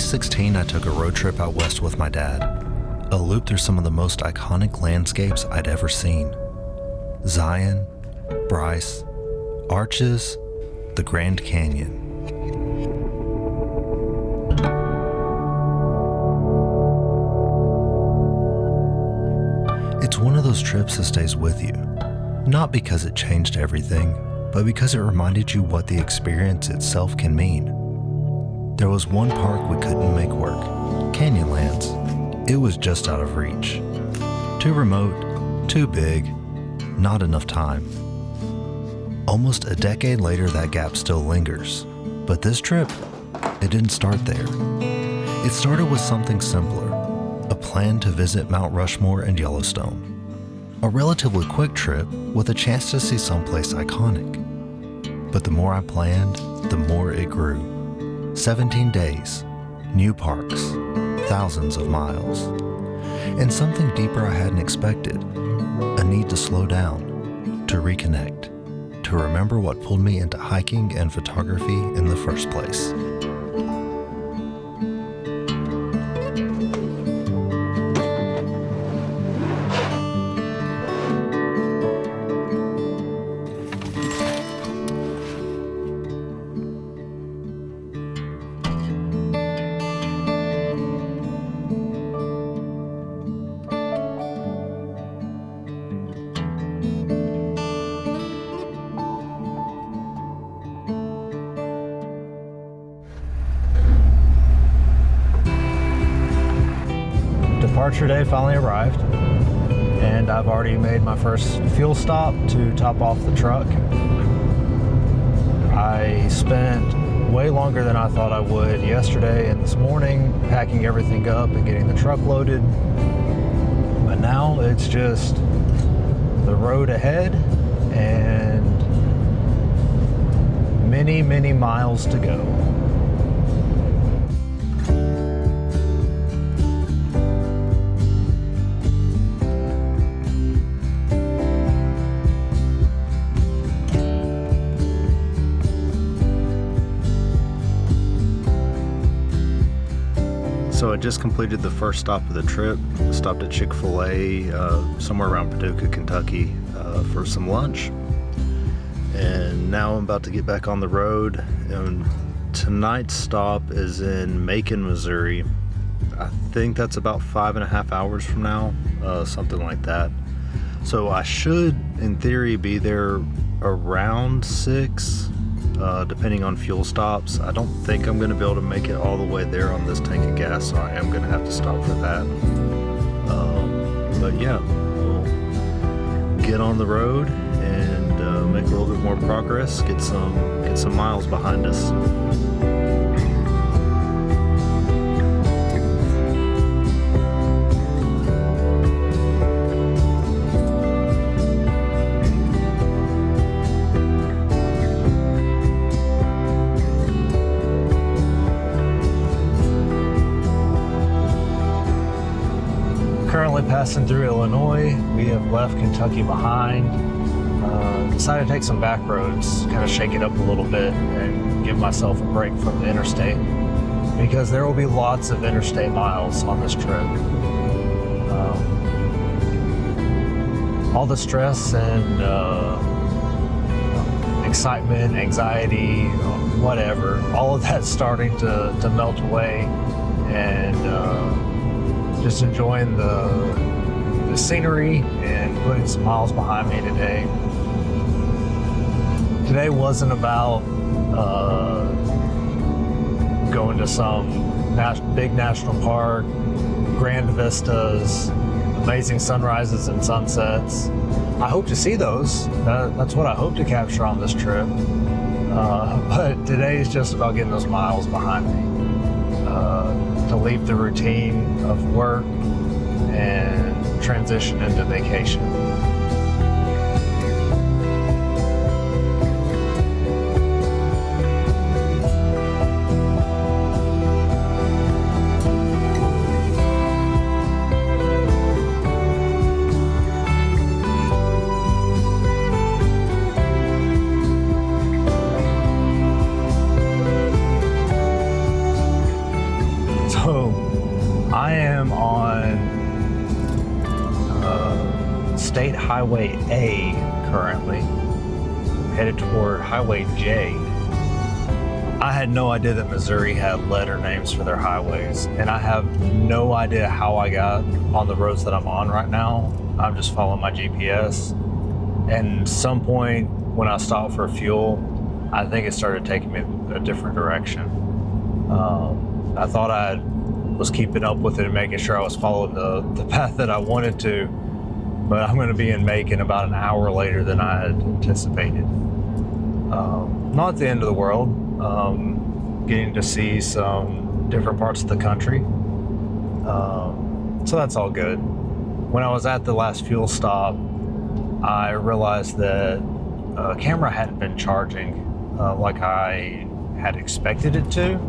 2016, I took a road trip out west with my dad. A loop through some of the most iconic landscapes I'd ever seen. Zion, Bryce, Arches, the Grand Canyon. It's one of those trips that stays with you, not because it changed everything, but because it reminded you what the experience itself can mean. There was one park we couldn't make work, Canyonlands. It was just out of reach. Too remote, too big, not enough time. Almost a decade later, that gap still lingers. But this trip, it didn't start there. It started with something simpler, a plan to visit Mount Rushmore and Yellowstone. A relatively quick trip with a chance to see someplace iconic. But the more I planned, the more it grew. 17 days, new parks, thousands of miles, and something deeper I hadn't expected, a need to slow down, to reconnect, to remember what pulled me into hiking and photography in the first place. Departure day finally arrived, and I've already made my first fuel stop to top off the truck. I spent way longer than I thought I would yesterday and this morning packing everything up and getting the truck loaded, but now it's just the road ahead and many miles to go. So I just completed the first stop of the trip. Stopped at Chick-fil-A somewhere around Paducah, Kentucky for some lunch. And now I'm about to get back on the road. And tonight's stop is in Macon, Missouri. I think that's about 5.5 hours from now, something like that. So I should, in theory, be there around 6. Depending on fuel stops. I don't think I'm going to be able to make it all the way there on this tank of gas, so I am going to have to stop for that. But yeah, we'll get on the road and make a little bit more progress, get some miles behind us. Currently passing through Illinois. We have left Kentucky behind. Decided to take some back roads, kind of shake it up a little bit and give myself a break from the interstate, because there will be lots of interstate miles on this trip. All the stress and excitement, anxiety, whatever, all of that's starting to melt away, and just enjoying the scenery and putting some miles behind me today. Today wasn't about going to some big national park, grand vistas, amazing sunrises and sunsets. I hope to see those. That's what I hope to capture on this trip. But today is just about getting those miles behind me. To leave the routine of work and transition into vacation. State Highway A currently, headed toward Highway J. I had no idea that Missouri had letter names for their highways, and I have no idea how I got on the roads that I'm on right now. I'm just following my GPS. And some point when I stopped for fuel, I think it started taking me a different direction. I thought I was keeping up with it and making sure I was following the path that I wanted to, but I'm going to be in Macon about an hour later than I had anticipated. Not the end of the world. Getting to see some different parts of the country. So that's all good. When I was at the last fuel stop, I realized that camera hadn't been charging like I had expected it to.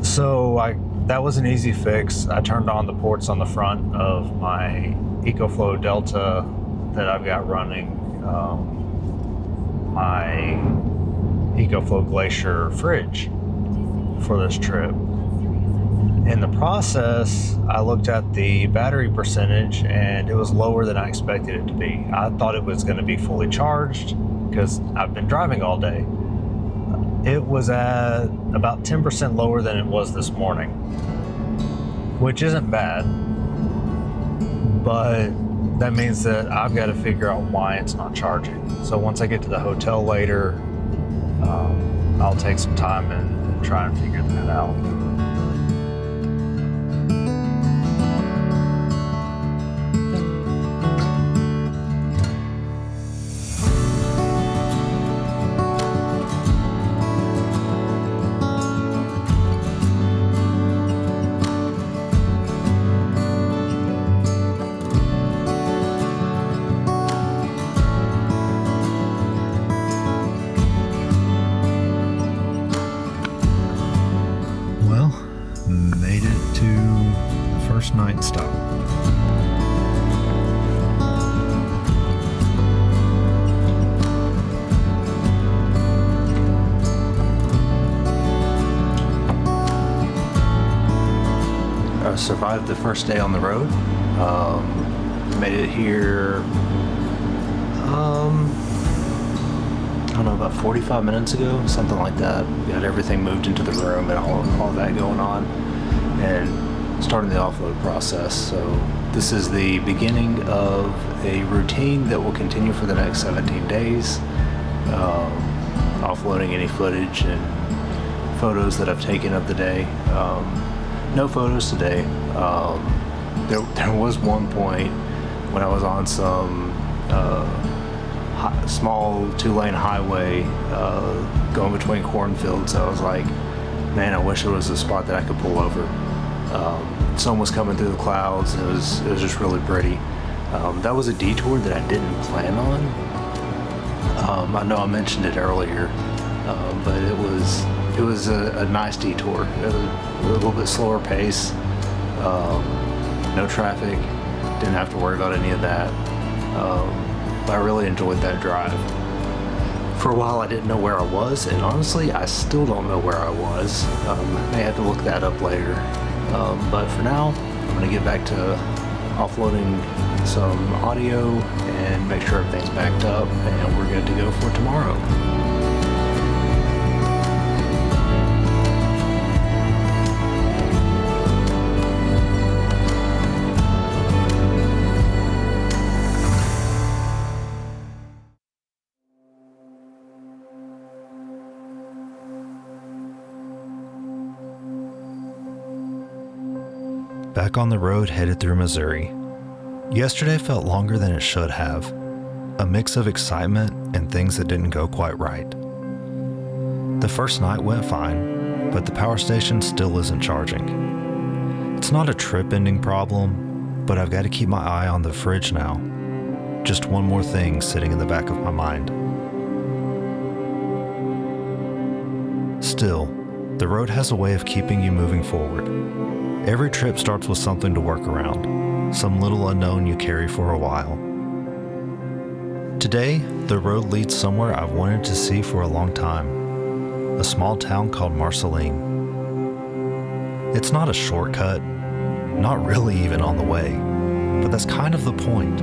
So that was an easy fix. I turned on the ports on the front of my EcoFlow Delta that I've got running, my EcoFlow Glacier fridge for this trip. In the process, I looked at the battery percentage and it was lower than I expected it to be. I thought it was going to be fully charged because I've been driving all day. It was at about 10% lower than it was this morning, which isn't bad, but that means that I've got to figure out why it's not charging. So once I get to the hotel later, I'll take some time and try and figure that out. Night stop. I survived the first day on the road. Made it here, I don't know, about 45 minutes ago, something like that. We had everything moved into the room and all that going on, and starting the offload process. So this is the beginning of a routine that will continue for the next 17 days. Offloading any footage and photos that I've taken of the day. No photos today. There was one point when I was on some small 2-lane highway going between cornfields. I was like, man, I wish there was a spot that I could pull over. Sun was coming through the clouds. It was just really pretty. That was a detour that I didn't plan on. I know I mentioned it earlier, but it was a nice detour. It was a little bit slower pace, no traffic, didn't have to worry about any of that. But I really enjoyed that drive. For a while I didn't know where I was, and honestly I still don't know where I was. I may have to look that up later. But for now, I'm going to get back to offloading some audio and make sure everything's backed up, and we're good to go for tomorrow. Back on the road headed through Missouri. Yesterday felt longer than it should have. A mix of excitement and things that didn't go quite right. The first night went fine, but the power station still isn't charging. It's not a trip-ending problem, but I've got to keep my eye on the fridge now. Just one more thing sitting in the back of my mind. Still, the road has a way of keeping you moving forward. Every trip starts with something to work around, some little unknown you carry for a while. Today, the road leads somewhere I've wanted to see for a long time, a small town called Marceline. It's not a shortcut, not really even on the way. but that's kind of the point.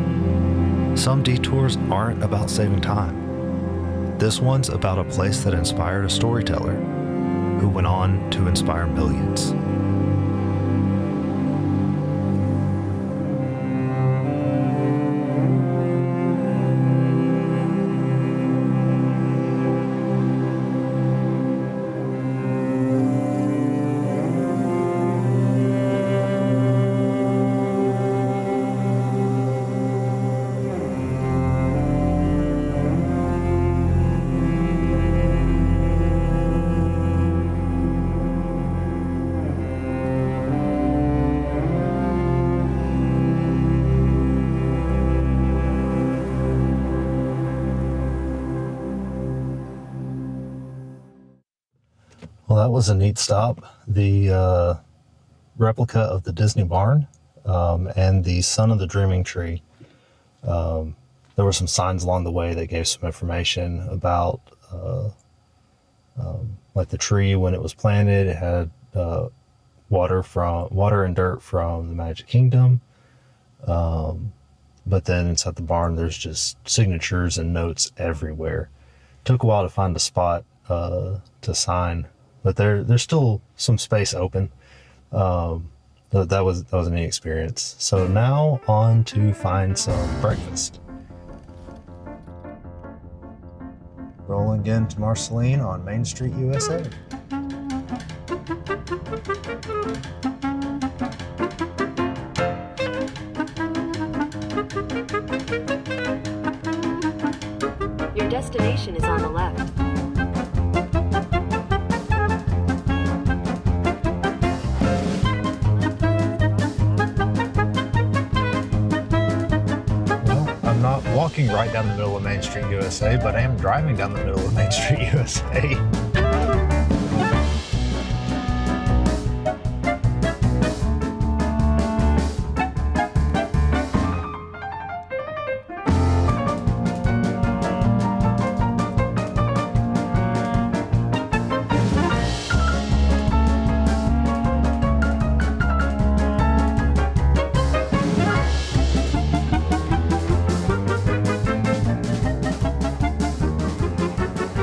Some detours aren't about saving time. This one's about a place that inspired a storyteller who went on to inspire millions. Well, that was a neat stop. The replica of the Disney barn and the Son of the Dreaming Tree. There were some signs along the way that gave some information about like the tree when it was planted. It had water and dirt from the Magic Kingdom. But then inside the barn, there's just signatures and notes everywhere. Took a while to find a spot to sign. But there's still some space open. That was a neat experience. So now on to find some breakfast. Rolling into Marceline on Main Street, USA. Your destination is on the left. Walking right down the middle of Main Street, USA, but I am driving down the middle of Main Street, USA.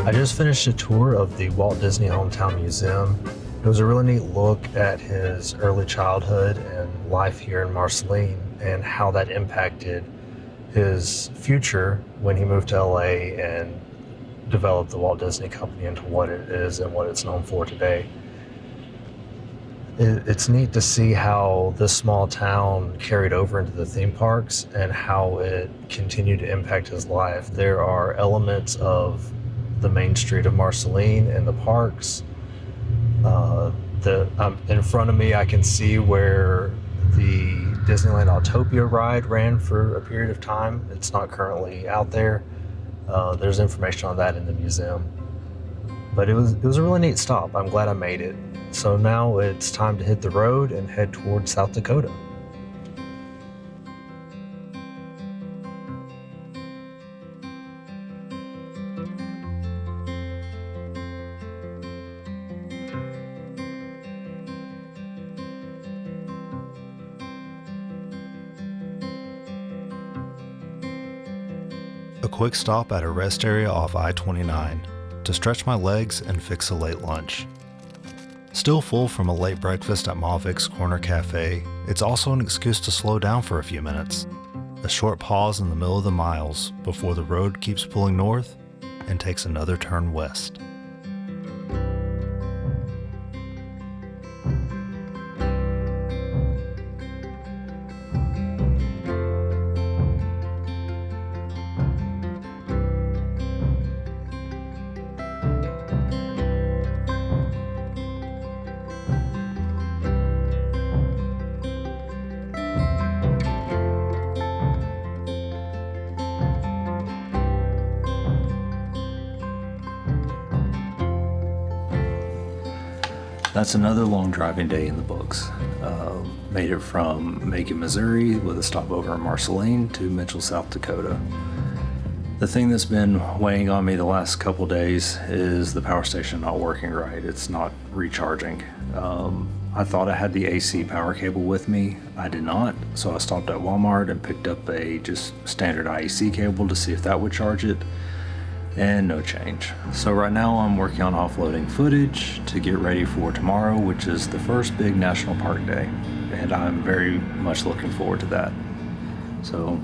I just finished a tour of the Walt Disney Hometown Museum. It was a really neat look at his early childhood and life here in Marceline and how that impacted his future when he moved to LA and developed the Walt Disney Company into what it is and what it's known for today. It's neat to see how this small town carried over into the theme parks and how it continued to impact his life. There are elements of the main street of Marceline and the parks. In front of me, I can see where the Disneyland Autopia ride ran for a period of time. It's not currently out there. There's information on that in the museum. But it was a really neat stop. I'm glad I made it. So now it's time to hit the road and head towards South Dakota. A quick stop at a rest area off I-29 to stretch my legs and fix a late lunch. Still full from a late breakfast at Ma Vic's Corner Cafe, it's also an excuse to slow down for a few minutes. A short pause in the middle of the miles before the road keeps pulling north and takes another turn west. That's another long driving day in the books. Made it from Macon, Missouri with a stopover in Marceline to Mitchell, South Dakota. The thing that's been weighing on me the last couple days is the power station not working right. It's not recharging. I thought I had the AC power cable with me. I did not, so I stopped at Walmart and picked up a just standard IEC cable to see if that would charge it, and no change. So right now I'm working on offloading footage to get ready for tomorrow, which is the first big national park day, and I'm very much looking forward to that. So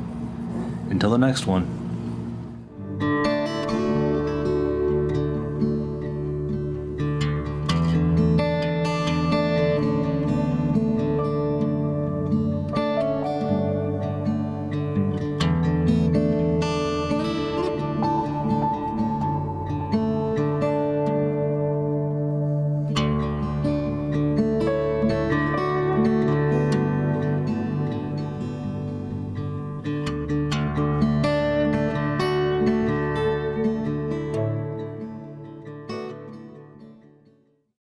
until the next one.